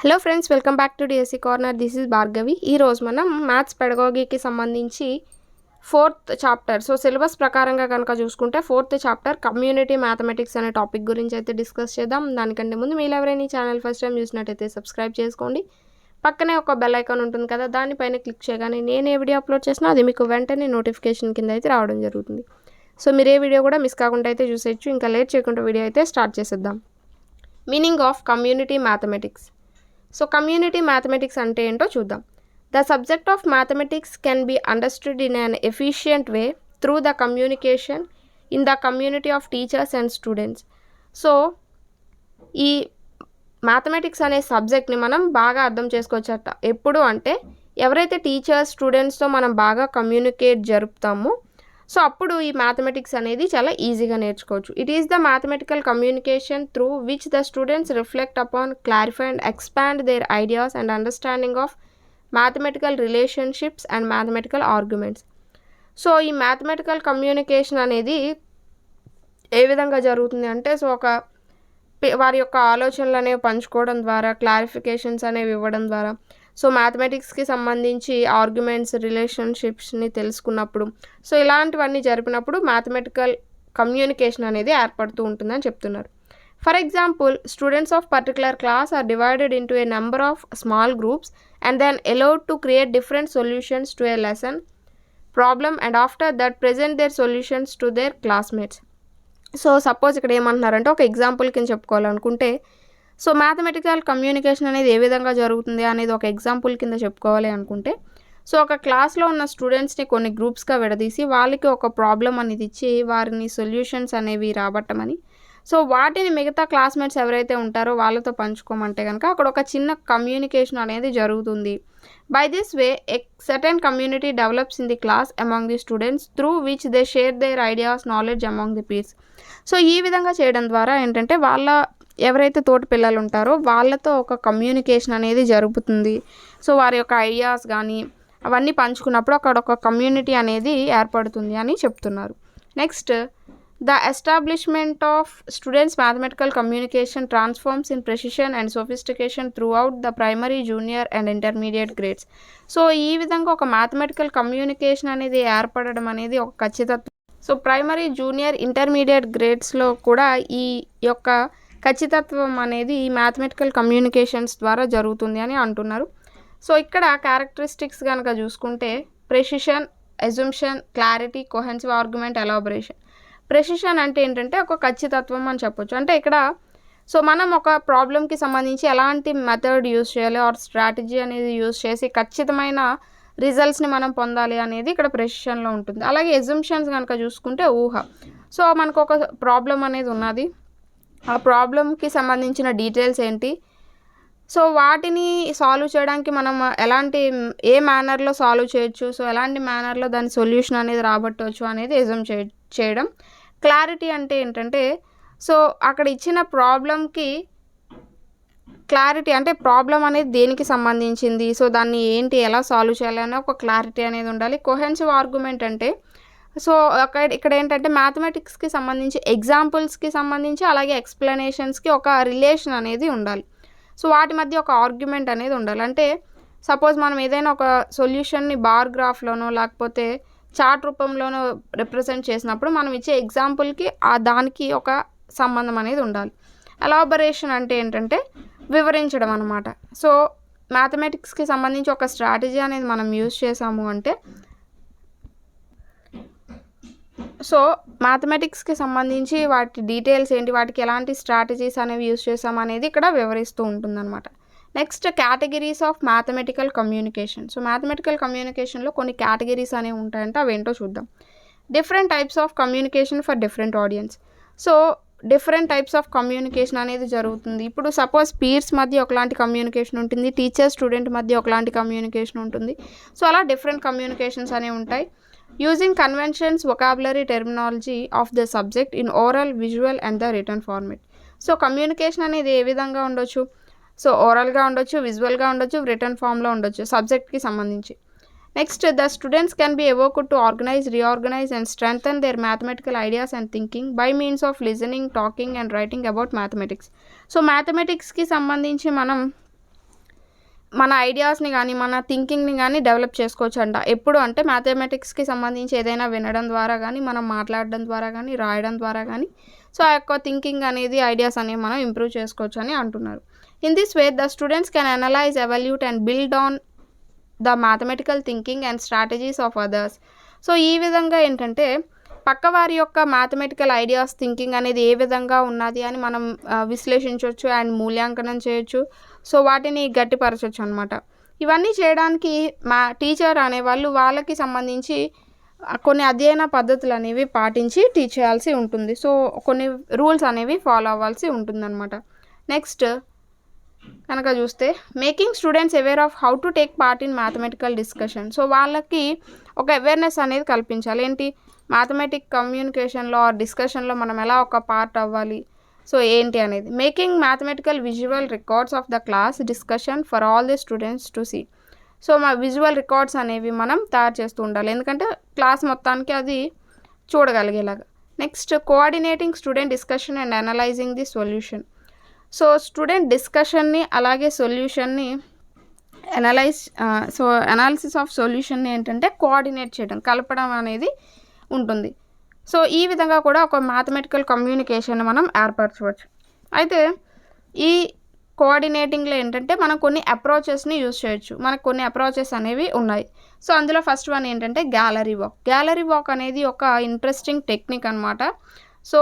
Hello friends, welcome back to DSC corner. This is Bhargavi. ఈరోజు మనం maths పెడగాగికి సంబంధించి 4th chapter syllabus ప్రకారంగా కనుక చూసుకుంటే 4th చాప్టర్ కమ్యూనిటీ మ్యాథమెటిక్స్ అనే టాపిక్ గురించి అయితే డిస్కస్ చేద్దాం. దానికంటే ముందు మీరు ఎవరైనా ఈ ఛానల్ ఫస్ట్ టైం చూసినట్టయితే సబ్స్క్రైబ్ చేసుకోండి. పక్కనే ఒక బెల్ ఐకాన్ ఉంటుంది కదా, దానిపైన క్లిక్ చేయగానే నేను ఏ వీడియో అప్లోడ్ చేసినా అది మీకు వెంటనే నోటిఫికేషన్ కింద అయితే రావడం జరుగుతుంది. మీరు ఏ వీడియో కూడా మిస్ కాకుండా అయితే చూసేయచ్చు. ఇంకా లేట్ చేయకుండా వీడియో అయితే స్టార్ట్ చేసేద్దాం. Meaning of community mathematics. Community mathematics అంటే ఏంటో చూద్దాం. The subject of mathematics can be understood in an efficient way through the communication in the community of teachers and students. ఈ మ్యాథమెటిక్స్ అనే సబ్జెక్ట్ని మనం బాగా అర్థం చేసుకోవచ్చట. ఎప్పుడు అంటే ఎవరైతే టీచర్స్ స్టూడెంట్స్తో మనం బాగా కమ్యూనికేట్ జరుపుతామో అప్పుడు ఈ మ్యాథమెటిక్స్ అనేది చాలా ఈజీగా నేర్చుకోవచ్చు. It is the mathematical communication through which the students reflect upon, clarify and expand their ideas and understanding of mathematical relationships and mathematical arguments. ఈ మ్యాథమెటికల్ కమ్యూనికేషన్ అనేది ఏ విధంగా జరుగుతుంది అంటే వారి యొక్క ఆలోచనలు అనేవి పంచుకోవడం ద్వారా, క్లారిఫికేషన్స్ అనేవి ఇవ్వడం ద్వారా, మ్యాథమెటిక్స్కి సంబంధించి ఆర్గ్యుమెంట్స్, రిలేషన్షిప్స్ని తెలుసుకున్నప్పుడు ఇలాంటివన్నీ జరిపినప్పుడు మ్యాథమెటికల్ కమ్యూనికేషన్ అనేది ఏర్పడుతూ ఉంటుందని చెప్తున్నారు. For example, students of particular class are divided into a number of small groups and then allowed to create different solutions to a lesson problem and after that present their solutions to their classmates. Suppose ఇక్కడ ఏమంటున్నారంటే ఒక example కింద చెప్పుకోవాలనుకుంటే mathematical communication అనేది ఏ విధంగా జరుగుతుంది అనేది ఒక example కింద చెప్పుకోవాలి అనుకుంటే ఒక క్లాస్లో ఉన్న స్టూడెంట్స్ని కొన్ని గ్రూప్స్గా విడదీసి వాళ్ళకి ఒక ప్రాబ్లం అనేది ఇచ్చి వారిని సొల్యూషన్స్ అనేవి రాబట్టమని వాటిని మిగతా క్లాస్మేట్స్ ఎవరైతే ఉంటారో వాళ్ళతో పంచుకోమంటే కనుక అక్కడ ఒక చిన్న కమ్యూనికేషన్ అనేది జరుగుతుంది. By this way a certain community develops in the class among the students through which they share their ideas, knowledge among the peers. ఈ విధంగా చేయడం ద్వారా ఏంటంటే ఎవరైతే తోటి పిల్లలు ఉంటారో వాళ్ళతో ఒక కమ్యూనికేషన్ అనేది జరుగుతుంది. వారి యొక్క ఐడియాస్ కానీ అవన్నీ పంచుకున్నప్పుడు అక్కడ ఒక కమ్యూనిటీ అనేది ఏర్పడుతుంది అని చెప్తున్నారు. Next, the establishment of students mathematical communication transforms in precision and sophistication through out the primary, junior and intermediate grades. ఈ విధంగా ఒక మ్యాథమెటికల్ కమ్యూనికేషన్ అనేది ఏర్పడడం అనేది ఒక ఖచ్చితత్వం. ప్రైమరీ, జూనియర్, ఇంటర్మీడియట్ గ్రేడ్స్లో కూడా ఈ యొక్క ఖచ్చితత్వం అనేది ఈ మ్యాథమెటికల్ కమ్యూనికేషన్స్ ద్వారా జరుగుతుంది అని అంటున్నారు. ఇక్కడ క్యారెక్టరిస్టిక్స్ కనుక చూసుకుంటే precision, assumption, clarity, cohesive argument, elaboration. Precision అంటే ఏంటంటే ఒక ఖచ్చితత్వం అని చెప్పొచ్చు. అంటే ఇక్కడ మనం ఒక ప్రాబ్లంకి సంబంధించి ఎలాంటి మెథడ్ యూజ్ చేయాలి ఆర్ స్ట్రాటజీ అనేది యూజ్ చేసి ఖచ్చితమైన రిజల్ట్స్ని మనం పొందాలి అనేది ఇక్కడ ప్రెసిషన్లో ఉంటుంది. అలాగే అజంప్షన్స్ కనుక చూసుకుంటే ఊహ. మనకు ఒక ప్రాబ్లం అనేది ఉన్నది, ఆ ప్రాబ్లంకి సంబంధించిన డీటెయిల్స్ ఏంటి, వాటిని సాల్వ్ చేయడానికి మనం ఏ మేనర్లో సాల్వ్ చేయొచ్చు, ఎలాంటి మేనర్లో దాని సొల్యూషన్ అనేది రాబట్టవచ్చు అనేది అజ్యూమ్ చేయడం. క్లారిటీ అంటే ఏంటంటే అక్కడ ఇచ్చిన ప్రాబ్లంకి క్లారిటీ అంటే ప్రాబ్లం అనేది దేనికి సంబంధించింది, దాన్ని ఏంటి, ఎలా సాల్వ్ చేయాలి అనే ఒక క్లారిటీ అనేది ఉండాలి. కోహెన్సివ్ ఆర్గ్యుమెంట్ అంటే ఇక్కడ ఏంటంటే మ్యాథమెటిక్స్కి సంబంధించి ఎగ్జాంపుల్స్కి సంబంధించి అలాగే ఎక్స్ప్లెనేషన్స్కి ఒక రిలేషన్ అనేది ఉండాలి. వాటి మధ్య ఒక ఆర్గ్యుమెంట్ అనేది ఉండాలి. అంటే సపోజ్ మనం ఏదైనా ఒక సొల్యూషన్ని బార్ గ్రాఫ్లోనో లేకపోతే చార్ట్ రూపంలోనో రిప్రజెంట్ చేసినప్పుడు మనం ఇచ్చే ఎగ్జాంపుల్కి దానికి ఒక సంబంధం అనేది ఉండాలి. ఎలాబరేషన్ అంటే ఏంటంటే వివరించడం అన్నమాట. మ్యాథమెటిక్స్కి సంబంధించి ఒక స్ట్రాటజీ అనేది మనం యూజ్ చేసాము అంటే మ్యాథమెటిక్స్కి సంబంధించి వాటి డీటెయిల్స్ ఏంటి, వాటికి ఎలాంటి స్ట్రాటజీస్ అనేవి యూజ్ చేసాము అనేది ఇక్కడ వివరిస్తూ ఉంటుందన్నమాట. Next, categories of mathematical communication. Mathematical కమ్యూనికేషన్లో కొన్ని కేటగిరీస్ అనేవి ఉంటాయంటే అవి ఏంటో చూద్దాం. Different types of communication for different audience. Different types of communication అనేది జరుగుతుంది. ఇప్పుడు సపోజ్ పీర్స్ మధ్య ఒకలాంటి కమ్యూనికేషన్ ఉంటుంది, టీచర్ స్టూడెంట్ మధ్య ఒకలాంటి కమ్యూనికేషన్ ఉంటుంది. అలా డిఫరెంట్ కమ్యూనికేషన్స్ అనేవి ఉంటాయి. Using conventions, vocabulary, terminology of the subject in oral, visual and the return format. Communication అనేది ఏ విధంగా ఉండొచ్చు, ఓరల్గా ఉండొచ్చు, విజువల్గా ఉండొచ్చు, రిటర్న్ ఫామ్లో ఉండొచ్చు సబ్జెక్ట్కి సంబంధించి. Next, the students can be evoked to organize, reorganize and strengthen their mathematical ideas and thinking by means of listening, talking and writing about mathematics. మ్యాథమెటిక్స్కి సంబంధించి మనం మన ఐడియాస్ని కానీ మన థింకింగ్ని కానీ డెవలప్ చేసుకోవచ్చు అంట. ఎప్పుడు అంటే మ్యాథమెటిక్స్కి సంబంధించి ఏదైనా వినడం ద్వారా కానీ, మనం మాట్లాడడం ద్వారా కానీ, రాయడం ద్వారా కానీ సో ఆ యొక్క థింకింగ్ అనేది, ఐడియాస్ అనేవి మనం ఇంప్రూవ్ చేసుకోవచ్చు అని అంటున్నారు. In this way the students can analyse, evaluate and build on the mathematical thinking and strategies of others. So ఈ విధంగా ఏంటంటే పక్కవారి యొక్క మ్యాథమెటికల్ ఐడియాస్, థింకింగ్ అనేది ఏ విధంగా ఉన్నది అని మనం విశ్లేషించవచ్చు అండ్ మూల్యాంకనం చేయొచ్చు. సో వాటిని గట్టిపరచవచ్చు అనమాట. ఇవన్నీ చేయడానికి టీచర్ అనేవాళ్ళు వాళ్ళకి సంబంధించి కొన్ని అధ్యయన పద్ధతులు అనేవి పాటించి టీచ్ చేయాల్సి ఉంటుంది. సో కొన్ని రూల్స్ అనేవి ఫాలో అవ్వాల్సి ఉంటుందన్నమాట. నెక్స్ట్ కనుక చూస్తే making students aware of how to take part in mathematical discussion. So వాళ్ళకి ఒక అవేర్నెస్ అనేది కల్పించాలి. ఏంటి, మ్యాథమెటిక్ కమ్యూనికేషన్లో ఆర్ డిస్కషన్లో మనం ఎలా ఒక పార్ట్ అవ్వాలి, సో ఏంటి అనేది. Making mathematical visual records of the class discussion for all the students to see. So మా విజువల్ రికార్డ్స్ అనేవి మనం తయారు చేస్తూ ఉండాలి, ఎందుకంటే క్లాస్ మొత్తానికి అది చూడగలిగేలాగా. Next coordinating student discussion and analysing the solution. So student డిస్కషన్ని అలాగే సొల్యూషన్ని అనాలిసిస్ ఆఫ్ సొల్యూషన్ని ఏంటంటే కోఆర్డినేట్ చేయడం, కలపడం అనేది ఉంటుంది. సో ఈ విధంగా కూడా ఒక మ్యాథమెటికల్ కమ్యూనికేషన్ మనం ఏర్పరచవచ్చు. అయితే ఈ కోఆర్డినేటింగ్లో ఏంటంటే మనం కొన్ని అప్రోచెస్ని యూజ్ చేయొచ్చు. మనకు కొన్ని అప్రోచెస్ అనేవి ఉన్నాయి. సో అందులో ఫస్ట్ వన్ ఏంటంటే గ్యాలరీ వాక్. గ్యాలరీ వాక్ అనేది ఒక ఇంట్రెస్టింగ్ టెక్నిక్ అనమాట. సో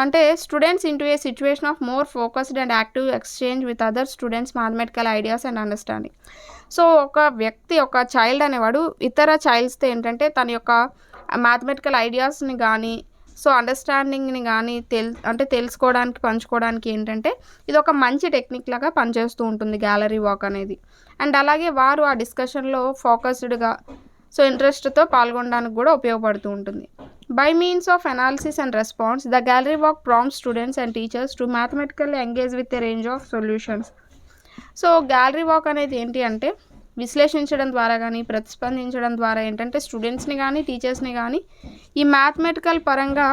అంటే students into A situation of more focused and active exchange with other students mathematical ideas and understanding. So ఒక వ్యక్తి, ఒక చైల్డ్ అనేవాడు ఇతర చైల్డ్స్తో ఏంటంటే తన యొక్క మ్యాథమెటికల్ ఐడియాస్ని కానీ, సో అండర్స్టాండింగ్ని కానీ తెలుసుకోవడానికి, పంచుకోవడానికి ఏంటంటే ఇది ఒక మంచి టెక్నిక్ లాగా పనిచేస్తూ ఉంటుంది గ్యాలరీ వాక్ అనేది. అండ్ అలాగే వారు ఆ డిస్కషన్లో ఫోకస్డ్గా, సో ఇంట్రెస్ట్తో పాల్గొనడానికి కూడా ఉపయోగపడుతూ ఉంటుంది. By means of analysis and response the gallery walk prompts students and teachers to mathematically engage with a range of solutions. So gallery walk అనేది ఏంటి అంటే విశ్లేషించడం ద్వారా కానీ, ప్రతిస్పందించడం ద్వారా ఏంటంటే స్టూడెంట్స్ని కానీ, టీచర్స్ని కానీ ఈ మ్యాథమెటికల్ పరంగా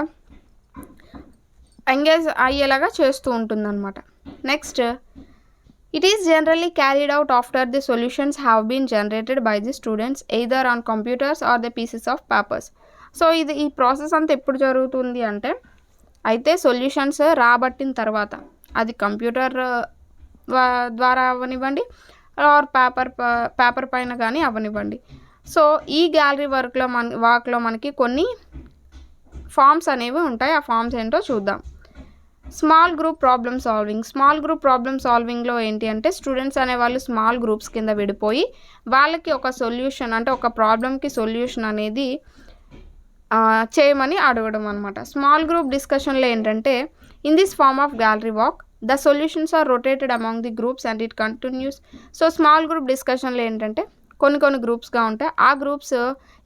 ఎంగేజ్ అయ్యేలాగా చేస్తూ ఉంటుందన్నమాట. Next, it is generally carried out after the solutions have been generated by the students either on computers or the pieces of papers. So ఈ ప్రాసెస్ అంతా ఎప్పుడు జరుగుతుంది అంటే అయితే సొల్యూషన్స్ రాబట్టిన తర్వాత అది కంప్యూటర్ ద్వారా అవ్వనివ్వండి ఆర్ పేపర్ పైన కానీ అవ్వనివ్వండి. సో ఈ గ్యాలరీ వాక్లో మనకి కొన్ని ఫామ్స్ అనేవి ఉంటాయి. ఆ ఫామ్స్ ఏంటో చూద్దాం. Small group problem solving. Small group problem సాల్వింగ్లో ఏంటి అంటే స్టూడెంట్స్ అనేవాళ్ళు స్మాల్ గ్రూప్స్ కింద విడిపోయి వాళ్ళకి ఒక సొల్యూషన్, అంటే ఒక ప్రాబ్లమ్కి సొల్యూషన్ అనేది చేయమని అడగడం అనమాట. స్మాల్ గ్రూప్ డిస్కషన్లో ఏంటంటే in this form of gallery walk the solutions are rotated among the groups and it continues. So small group డిస్కషన్లో ఏంటంటే కొన్ని గ్రూప్స్గా ఉంటాయి. ఆ గ్రూప్స్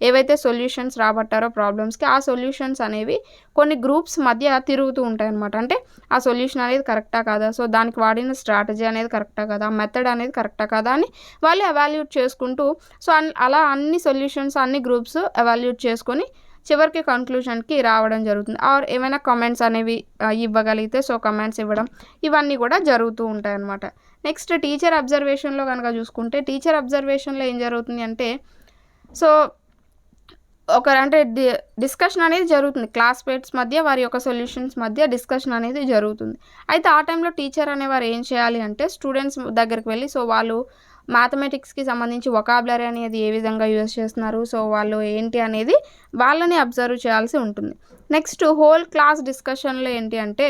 ఏవైతే సొల్యూషన్స్ రాబట్టారో ప్రాబ్లమ్స్కి, ఆ సొల్యూషన్స్ అనేవి కొన్ని గ్రూప్స్ మధ్య తిరుగుతూ ఉంటాయి అన్నమాట. అంటే ఆ సొల్యూషన్ అనేది కరెక్టా కాదా, సో దానికి వాడిన స్ట్రాటజీ అనేది కరెక్టా కదా, మెథడ్ అనేది కరెక్టా కదా అని వాళ్ళు ఎవాల్యూట్ చేసుకుంటూ, సో అలా అన్ని సొల్యూషన్స్ అన్ని గ్రూప్స్ ఎవాల్యూట్ చేసుకొని చివరికి కంక్లూషన్కి రావడం జరుగుతుంది. ఆర్ ఏమైనా కమెంట్స్ అనేవి ఇవ్వగలిగితే సో కమెంట్స్ ఇవ్వడం, ఇవన్నీ కూడా జరుగుతూ ఉంటాయి అన్నమాట. నెక్స్ట్ టీచర్ అబ్జర్వేషన్లో కనుక చూసుకుంటే టీచర్ అబ్జర్వేషన్లో ఏం జరుగుతుంది అంటే సో డిస్కషన్ అనేది జరుగుతుంది. క్లాస్మేట్స్ మధ్య వారి యొక్క సొల్యూషన్స్ మధ్య డిస్కషన్ అనేది జరుగుతుంది. అయితే ఆ టైంలో టీచర్ అనేవారు ఏం చేయాలి అంటే స్టూడెంట్స్ దగ్గరికి వెళ్ళి సో వాళ్ళు మ్యాథమెటిక్స్కి సంబంధించి వొకాబులరీ అనేది ఏ విధంగా యూజ్ చేస్తున్నారు, సో వాళ్ళు ఏంటి అనేది వాళ్ళని అబ్జర్వ్ చేయాల్సి ఉంటుంది. నెక్స్ట్ హోల్ క్లాస్ డిస్కషన్లో ఏంటి అంటే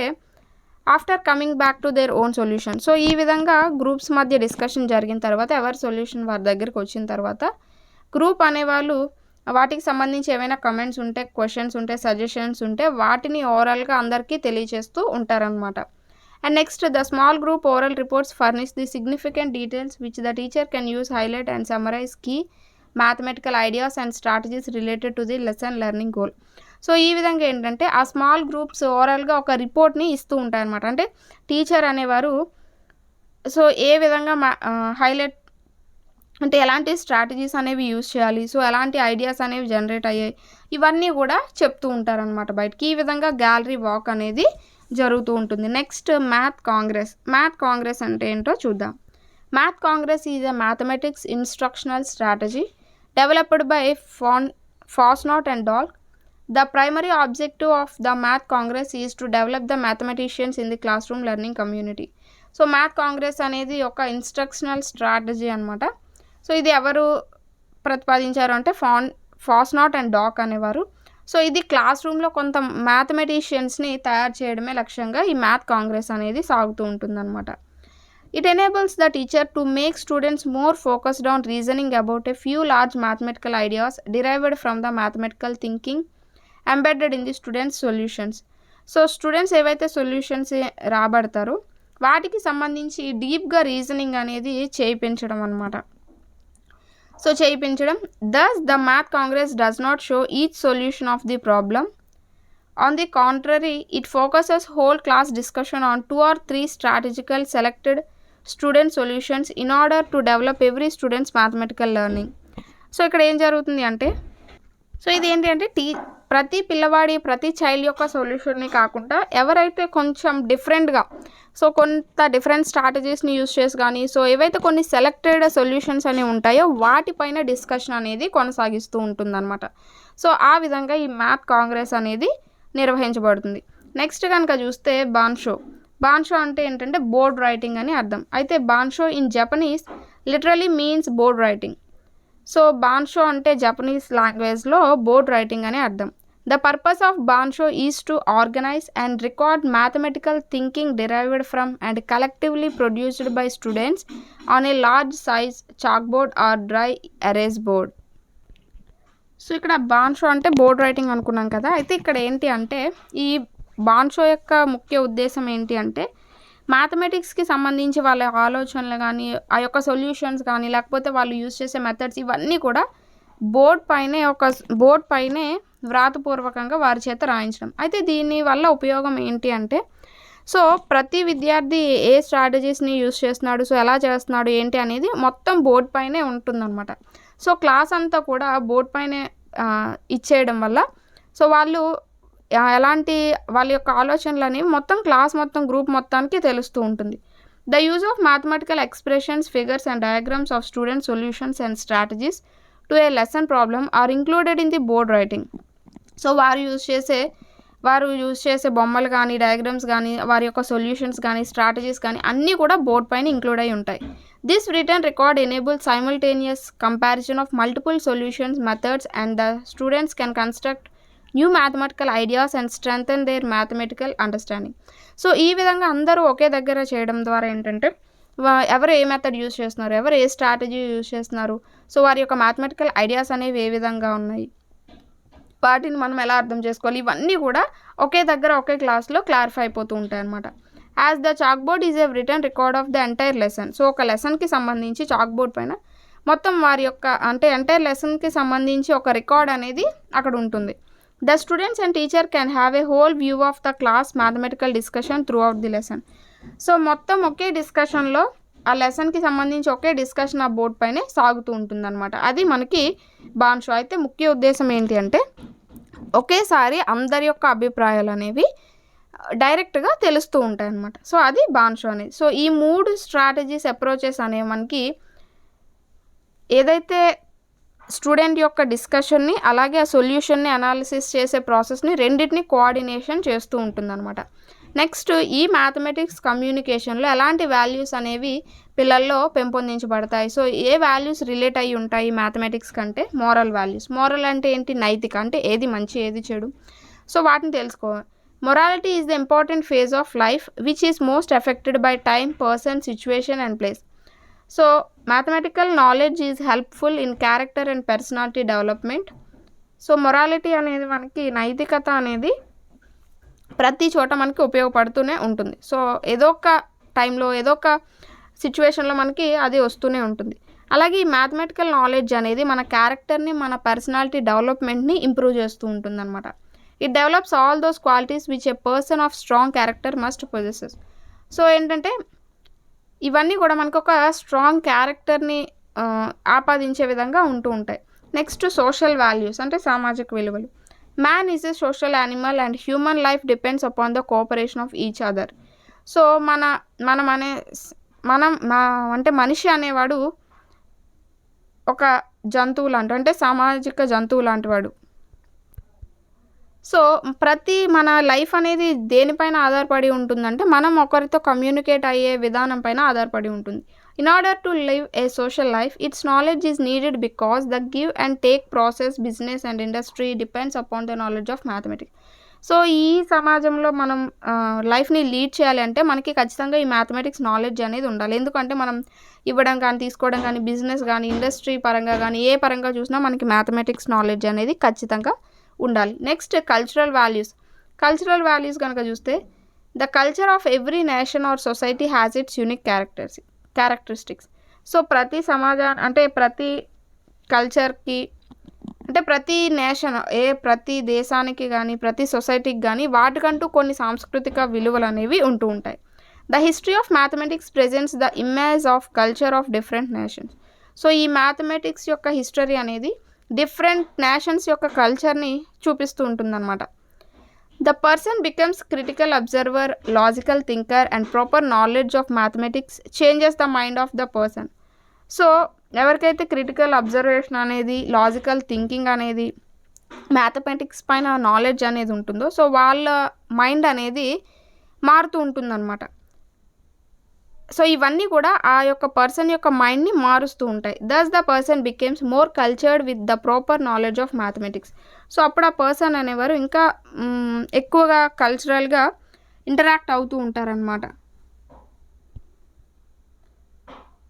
after coming back to their own solution. So ఈ విధంగా గ్రూప్స్ మధ్య డిస్కషన్ జరిగిన తర్వాత ఎవరి సొల్యూషన్ వారి దగ్గరికి వచ్చిన తర్వాత గ్రూప్ అనేవాళ్ళు వాటికి సంబంధించి ఏమైనా కమెంట్స్ ఉంటే, క్వశ్చన్స్ ఉంటే, సజెషన్స్ ఉంటే వాటిని ఓవరాల్గా అందరికీ తెలియజేస్తూ ఉంటారనమాట. And next the small group oral reports furnish the significant details which the teacher can use highlight and summarize key mathematical ideas and strategies related to the lesson learning goal. So ఈ విధంగా ఏంటంటే ఆ small groups ఓవరాల్గా ఒక రిపోర్ట్ని ఇస్తూ ఉంటాయన్నమాట. అంటే టీచర్ అనేవారు సో ఏ విధంగా హైలైట్ అంటే ఎలాంటి స్ట్రాటజీస్ అనేవి యూజ్ చేయాలి, సో ఎలాంటి ఐడియాస్ అనేవి జనరేట్ అయ్యాయి, ఇవన్నీ కూడా చెప్తూ ఉంటారనమాట బయటికి. ఈ విధంగా గ్యాలరీ వాక్ అనేది జరుగుతూ ఉంటుంది. Next math Congress. Math Congress అంటే ఏంటో చూద్దాం. Math Congress is a mathematics instructional strategy developed by Fosnot and Dahl. The primary objective of the Math Congress is to develop the mathematicians in the classroom learning community. So math Congress అనేది ఒక instructional strategy అనమాట. So ఇది ఎవరు ప్రతిపాదించారు అంటే ఫాస్నాట్ and doc అనేవారు. So ఇది class రూమ్లో కొంత మ్యాథమెటిషియన్స్ని తయారు చేయడమే లక్ష్యంగా ఈ మ్యాథ్ కాంగ్రెస్ అనేది సాగుతూ ఉంటుందన్నమాట. It enables the teacher to make students more focused on reasoning about a few large mathematical ideas derived from the mathematical thinking embedded in the students' solutions. So students ఏవైతే సొల్యూషన్స్ రాబడతారో వాటికి సంబంధించి డీప్గా reasoning అనేది చేయించడం అనమాట. So చేయించడం thus the math congress does not show each solution of the problem. On the contrary, it focuses whole class discussion on 2 or 3 strategical selected student solutions in order to develop every student's mathematical learning. So ఇక్కడ ఏం జరుగుతుంది అంటే so ఇది ఏంటి అంటే ప్రతి పిల్లవాడి ప్రతి చైల్డ్ యొక్క సొల్యూషన్ని కాకుండా ఎవరైతే కొంచెం డిఫరెంట్గా సో కొంత డిఫరెంట్ స్ట్రాటజీస్ని యూస్ చేసి కానీ సో ఏవైతే కొన్ని సెలెక్టెడ్ సొల్యూషన్స్ అనేవి ఉంటాయో వాటిపైన డిస్కషన్ అనేది కొనసాగిస్తూ ఉంటుందన్నమాట. సో ఆ విధంగా ఈ మ్యాథ్ కాంగ్రెస్ అనేది నిర్వహించబడుతుంది. నెక్స్ట్ కనుక చూస్తే బాన్షో అంటే ఏంటంటే బోర్డ్ రైటింగ్ అని అర్థం. అయితే bansho in Japanese literally means board writing. So bansho అంటే జపనీస్ లాంగ్వేజ్లో బోర్డ్ రైటింగ్ అని అర్థం. The purpose of bansho is to organise and record mathematical thinking derived from and collectively produced by students on a large size chalk board or dry erase board. So ఇక్కడ bansho అంటే board writing అనుకున్నాం కదా. అయితే ఇక్కడ ఏంటి అంటే ఈ బాన్షో యొక్క ముఖ్య ఉద్దేశం ఏంటి అంటే మ్యాథమెటిక్స్కి సంబంధించి వాళ్ళ ఆలోచనలు కానీ ఆ యొక్క సొల్యూషన్స్ కానీ లేకపోతే వాళ్ళు యూజ్ చేసే మెథడ్స్ ఇవన్నీ కూడా బోర్డ్ పైనే వ్రాతపూర్వకంగా వారి చేత రాయించడం. అయితే దీనివల్ల ఉపయోగం ఏంటి అంటే సో ప్రతి విద్యార్థి ఏ స్ట్రాటజీస్ని యూజ్ చేస్తున్నాడు, సో ఎలా చేస్తున్నాడు ఏంటి అనేది మొత్తం బోర్డ్ పైనే ఉంటుందన్నమాట. సో క్లాస్ అంతా కూడా బోర్డ్ పైనే ఇచ్చేయడం వల్ల సో వాళ్ళు ఎలాంటి వాళ్ళ యొక్క ఆలోచనలు అనేవి మొత్తం క్లాస్ మొత్తం గ్రూప్ మొత్తానికి తెలుస్తూ ఉంటుంది. The use of mathematical expressions figures and diagrams of student solutions and strategies to a lesson problem or included in the board writing. So వారు యూజ్ చేసే బొమ్మలు కానీ డయాగ్రామ్స్ కానీ వారి యొక్క సొల్యూషన్స్ కానీ స్ట్రాటజీస్ కానీ అన్నీ కూడా బోర్డ్ పైన ఇంక్లూడ్ అయి ఉంటాయి. This return record enable simultaneous comparison of multiple solutions methods and the students can construct new mathematical ideas and strengthen their mathematical understanding. So ఈ విధంగా అందరూ ఒకే దగ్గర చేయడం ద్వారా ఏంటంటే ఎవరు ఏ మెథడ్ యూజ్ చేస్తున్నారు, ఎవరు ఏ స్ట్రాటజీ యూజ్ చేస్తున్నారు, సో వారి యొక్క మ్యాథమెటికల్ ఐడియాస్ అనేవి ఏ విధంగా ఉన్నాయి, వాటిని మనం ఎలా అర్థం చేసుకోవాలి, ఇవన్నీ కూడా ఒకే దగ్గర ఒకే క్లాస్లో క్లారిఫై అయిపోతూ ఉంటాయి అన్నమాట. As the chalk board is a return record of the entire lesson. So ఒక లెసన్కి సంబంధించి చాక్ బోర్డ్ పైన మొత్తం వారి యొక్క అంటే ఎంటైర్ లెసన్కి సంబంధించి ఒక రికార్డ్ అనేది అక్కడ ఉంటుంది. The students and teacher can have a whole view of the class mathematical discussion through out the lesson. So మొత్తం ఒకే డిస్కషన్లో ఆ లెసన్కి సంబంధించి ఒకే డిస్కషన్ ఆ బోర్డ్ పైనే సాగుతూ ఉంటుందన్నమాట. అది మనకి బాన్షో. అయితే ముఖ్య ఉద్దేశం ఏంటి అంటే ఒకేసారి అందరి యొక్క అభిప్రాయాలు అనేవి డైరెక్ట్గా తెలుస్తూ ఉంటాయి అన్నమాట. సో అది బాన్షో అనేది. సో ఈ 3 స్ట్రాటజీస్ అప్రోచెస్ అనేవి మనకి ఏదైతే స్టూడెంట్ యొక్క డిస్కషన్ని అలాగే ఆ సొల్యూషన్ని అనాలిసిస్ చేసే ప్రాసెస్ని రెండింటిని కోఆర్డినేషన్ చేస్తూ ఉంటుందన్నమాట. నెక్స్ట్ ఈ మ్యాథమెటిక్స్ కమ్యూనికేషన్లో ఎలాంటి వాల్యూస్ అనేవి పిల్లల్లో పెంపొందించబడతాయి. సో ఏ వాల్యూస్ రిలేట్ అయ్యి ఉంటాయి మ్యాథమెటిక్స్ కంటే? Moral values. మోరల్ అంటే ఏంటి? నైతిక, అంటే ఏది మంచి ఏది చెడు, సో వాటిని తెలుసుకోవాలి. Morality is the important phase of life which is most affected by time, person, situation and place. So mathematical knowledge is helpful in character and personality development. So morality అనేది మనకి నైతికత అనేది ప్రతి చోట మనకి ఉపయోగపడుతూనే ఉంటుంది. సో ఏదో ఒక టైంలో ఏదో ఒక సిచ్యువేషన్లో మనకి అది వస్తూనే ఉంటుంది. అలాగే ఈ మ్యాథమెటికల్ నాలెడ్జ్ అనేది మన క్యారెక్టర్ని మన పర్సనాలిటీ డెవలప్మెంట్ని ఇంప్రూవ్ చేస్తూ ఉంటుంది అనమాట. It develops all those qualities which a person of strong character must possesses. So ఏంటంటే ఇవన్నీ కూడా మనకు ఒక స్ట్రాంగ్ క్యారెక్టర్ని ఆపాదించే విధంగా ఉంటూ ఉంటాయి. నెక్స్ట్ సోషల్ వాల్యూస్ అంటే సామాజిక విలువలు. Man is a social animal and human life depends upon the cooperation of each other. So అంటే మనిషి అనేవాడు ఒక జంతువు లాంటి, అంటే సామాజిక జంతువు లాంటి వాడు. సో మన లైఫ్ అనేది దేనిపైన ఆధారపడి ఉంటుందంటే మనం ఒకరితో కమ్యూనికేట్ అయ్యే విధానం పైన ఆధారపడి ఉంటుంది. In order to live A social life it's knowledge is needed because the give and take process business and industry depends upon the knowledge of mathematics. So ఈ సమాజంలో మనం లైఫ్ని లీడ్ చేయాలి అంటే మనకి ఖచ్చితంగా ఈ మ్యాథమెటిక్స్ నాలెడ్జ్ అనేది ఉండాలి. ఎందుకంటే మనం ఇవ్వడం కానీ తీసుకోవడం కానీ బిజినెస్ కానీ ఇండస్ట్రీ పరంగా కానీ ఏ పరంగా చూసినా మనకి మ్యాథమెటిక్స్ నాలెడ్జ్ అనేది ఖచ్చితంగా ఉండాలి. నెక్స్ట్ కల్చరల్ వాల్యూస్ కనుక చూస్తే the culture of every nation or society has its unique characteristics. So ప్రతి అంటే ప్రతి కల్చర్కి, అంటే ప్రతి నేషన్, ప్రతి దేశానికి కానీ ప్రతి సొసైటీకి కానీ వాటికంటూ కొన్ని సాంస్కృతిక విలువలు అనేవి ఉంటూ ఉంటాయి. The history of mathematics presents the image of culture of different nations. So ఈ మ్యాథమెటిక్స్ యొక్క హిస్టరీ అనేది డిఫరెంట్ నేషన్స్ యొక్క కల్చర్ని చూపిస్తూ ఉంటుందన్నమాట. The person becomes critical observer, logical thinker and proper knowledge of mathematics changes the mind of the person. So ఎవరికైతే critical observation అనేది, logical thinking అనేది, మ్యాథమెటిక్స్ పైన నాలెడ్జ్ అనేది ఉంటుందో సో వాళ్ళ మైండ్ అనేది మారుతూ ఉంటుందన్నమాట. సో ఇవన్నీ కూడా ఆ యొక్క పర్సన్ యొక్క మైండ్ని మారుస్తూ ఉంటాయి. Thus the person becomes more cultured with the proper knowledge of mathematics. So అప్పుడు ఆ పర్సన్ అనేవారు ఇంకా ఎక్కువగా కల్చరల్గా ఇంటరాక్ట్ అవుతూ ఉంటారనమాట.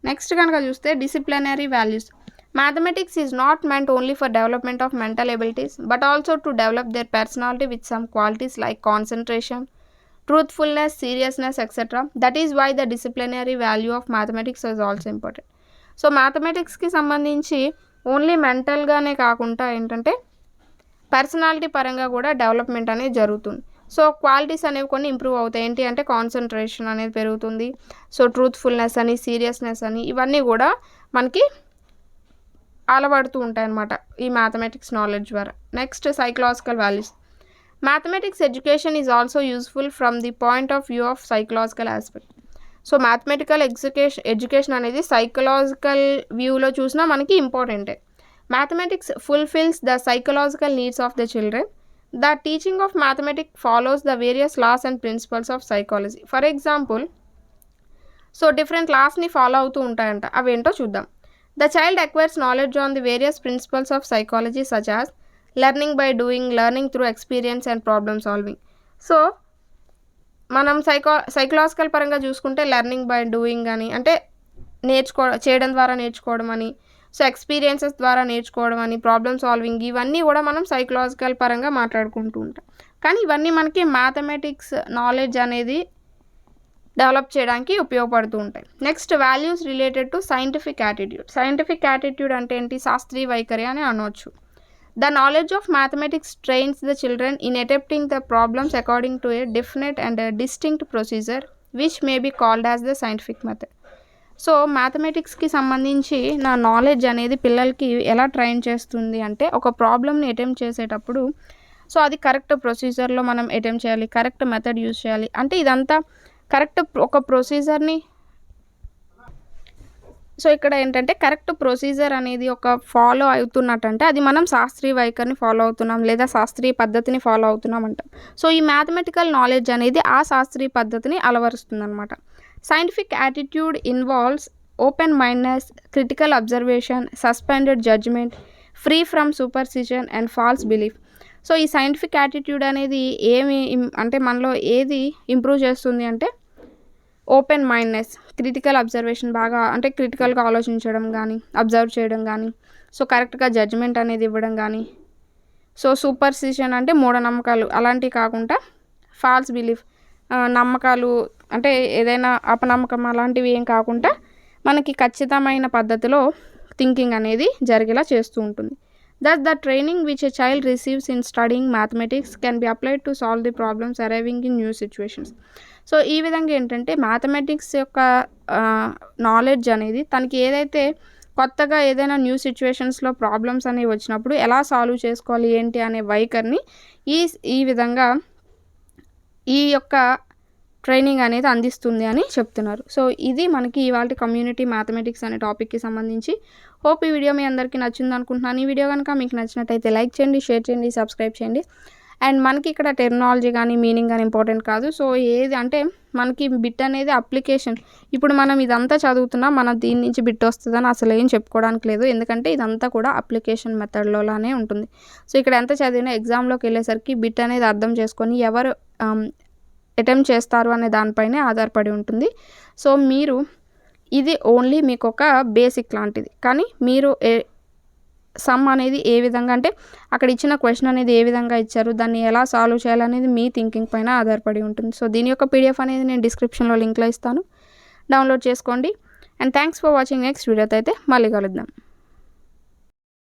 నెక్స్ట్ కనుక చూస్తే disciplinary values. Mathematics is not meant only for development of mental abilities but also to develop their personality with some qualities like concentration, truthfulness, seriousness, etc. That is why the disciplinary value of mathematics is also important. So మ్యాథమెటిక్స్కి సంబంధించి only మెంటల్గానే కాకుండా ఏంటంటే personality పరంగా కూడా development అనేది జరుగుతుంది. So qualities అనేవి కొన్ని ఇంప్రూవ్ అవుతాయి. ఏంటి అంటే కాన్సన్ట్రేషన్ అనేది పెరుగుతుంది. సో ట్రూత్ఫుల్నెస్ అని, సీరియస్నెస్ అని ఇవన్నీ కూడా మనకి అలవడుతూ ఉంటాయి అన్నమాట ఈ మ్యాథమెటిక్స్ నాలెడ్జ్ ద్వారా. Next psychological values. Mathematics education is also useful from the point of view of psychological aspect. So mathematical education అనేది సైకలాజికల్ వ్యూలో చూసినా మనకి ఇంపార్టెంటే. Mathematics fulfils the psychological needs of the children. The teaching of mathematics follows the various laws and principles of psychology. For example so different లాస్ని follow అవుతూ ఉంటాయంట. అవేంటో చూద్దాం. The child acquires knowledge on the various principles of psychology such as learning by doing, learning through experience and problem solving. So మనం psychological పరంగా చూసుకుంటే learning by doing అని, అంటే చేయడం ద్వారా నేర్చుకోవడం అని, సో ఎక్స్పీరియన్సెస్ ద్వారా నేర్చుకోవడం అని, ప్రాబ్లమ్ సాల్వింగ్, ఇవన్నీ కూడా మనం సైకలాజికల్ పరంగా మాట్లాడుకుంటూ ఉంటాం. కానీ ఇవన్నీ మనకి మ్యాథమెటిక్స్ నాలెడ్జ్ అనేది డెవలప్ చేయడానికి ఉపయోగపడుతూ ఉంటాయి. Next values related to scientific attitude. Scientific attitude అంటే ఏంటి? శాస్త్రీయ వైఖరి అని అనవచ్చు. The knowledge of mathematics trains the children in attempting the problems according to a definite and a distinct procedure which may be called as the scientific method. So మ్యాథమెటిక్స్కి సంబంధించి నా knowledge అనేది పిల్లలకి ఎలా ట్రైన్ చేస్తుంది అంటే ఒక ప్రాబ్లమ్ని అటెంప్ట్ చేసేటప్పుడు సో అది కరెక్ట్ ప్రొసీజర్లో మనం అటెంప్ట్ చేయాలి, కరెక్ట్ మెథడ్ యూజ్ చేయాలి. అంటే ఇదంతా కరెక్ట్ ఒక ప్రొసీజర్ని, సో ఇక్కడ ఏంటంటే కరెక్ట్ ప్రొసీజర్ అనేది ఒక ఫాలో అవుతున్నట్టంటే అది మనం శాస్త్రీయ వైఖరిని ఫాలో అవుతున్నాం లేదా శాస్త్రీయ పద్ధతిని ఫాలో అవుతున్నాం అంటాం. సో ఈ మ్యాథమెటికల్ నాలెడ్జ్ అనేది ఆ శాస్త్రీయ పద్ధతిని అలవరుస్తుందన్నమాట. Scientific attitude involves open mindness, critical observation, suspended judgement, free from superstition and false belief. So ఈ సైంటిఫిక్ యాటిట్యూడ్ అనేది అంటే మనలో ఏది ఇంప్రూవ్ చేస్తుంది అంటే ఓపెన్ మైండ్నెస్, క్రిటికల్ అబ్జర్వేషన్, బాగా అంటే క్రిటికల్గా ఆలోచించడం కానీ, అబ్జర్వ్ చేయడం కానీ, సో కరెక్ట్గా జడ్జ్మెంట్ అనేది ఇవ్వడం కానీ, సో సూపర్స్టిషన్ అంటే మూఢనమ్మకాలు అలాంటివి కాకుండా ఫాల్స్ బిలీఫ్, నమ్మకాలు అంటే ఏదైనా అపనమ్మకం అలాంటివి ఏం కాకుండా మనకి ఖచ్చితమైన పద్ధతిలో థింకింగ్ అనేది జరిగేలా చేస్తూ ఉంటుంది. Thus, the training which a child receives in studying mathematics can be applied to solve the problems arriving in new situations. So ఈ విధంగా ఏంటంటే మ్యాథమెటిక్స్ యొక్క నాలెడ్జ్ అనేది తనకి ఏదైతే కొత్తగా ఏదైనా న్యూ సిచ్యువేషన్స్లో ప్రాబ్లమ్స్ అనేవి వచ్చినప్పుడు ఎలా సాల్వ్ చేసుకోవాలి ఏంటి అనే వైఖరిని ఈ విధంగా ఈ యొక్క ట్రైనింగ్ అనేది అందిస్తుంది అని చెప్తున్నారు. సో ఇది మనకి ఇవాల్టి కమ్యూనిటీ మ్యాథమెటిక్స్ అనే టాపిక్కి సంబంధించి. హోప్ ఈ వీడియో మీ అందరికీ నచ్చింది అనుకుంటున్నాను. ఈ వీడియో కనుక మీకు నచ్చినట్టయితే లైక్ చేయండి, షేర్ చేయండి, సబ్స్క్రైబ్ చేయండి. అండ్ మనకి ఇక్కడ టెర్మినాలజీ కానీ మీనింగ్ కానీ ఇంపార్టెంట్ కాదు. సో ఏది అంటే మనకి బిట్ అనేది అప్లికేషన్. ఇప్పుడు మనం ఇదంతా చదువుతున్నా మన దీని నుంచి బిట్ వస్తుందని అసలు ఏం చెప్పుకోవడానికి లేదు. ఎందుకంటే ఇదంతా కూడా అప్లికేషన్ మెథడ్లోనే ఉంటుంది. సో ఇక్కడ ఎంత చదివినా ఎగ్జామ్లోకి వెళ్ళేసరికి బిట్ అనేది అర్థం చేసుకొని ఎవరు అటెంప్ట్ చేస్తారు అనే దానిపైనే ఆధారపడి ఉంటుంది. సో మీరు ఇది ఓన్లీ మీకు ఒక బేసిక్ లాంటిది. కానీ మీరు సమ్ అనేది ఏ విధంగా అంటే అక్కడ ఇచ్చిన క్వశ్చన్ అనేది ఏ విధంగా ఇచ్చారు, దాన్ని ఎలా సాల్వ్ చేయాలనేది మీ థింకింగ్ పైన ఆధారపడి ఉంటుంది. సో దీని యొక్క పీడిఎఫ్ అనేది నేను డిస్క్రిప్షన్లో లింక్లో ఇస్తాను, డౌన్లోడ్ చేసుకోండి. And thanks for watching. Next వీడియోతో అయితే మళ్ళీ కలుద్దాం.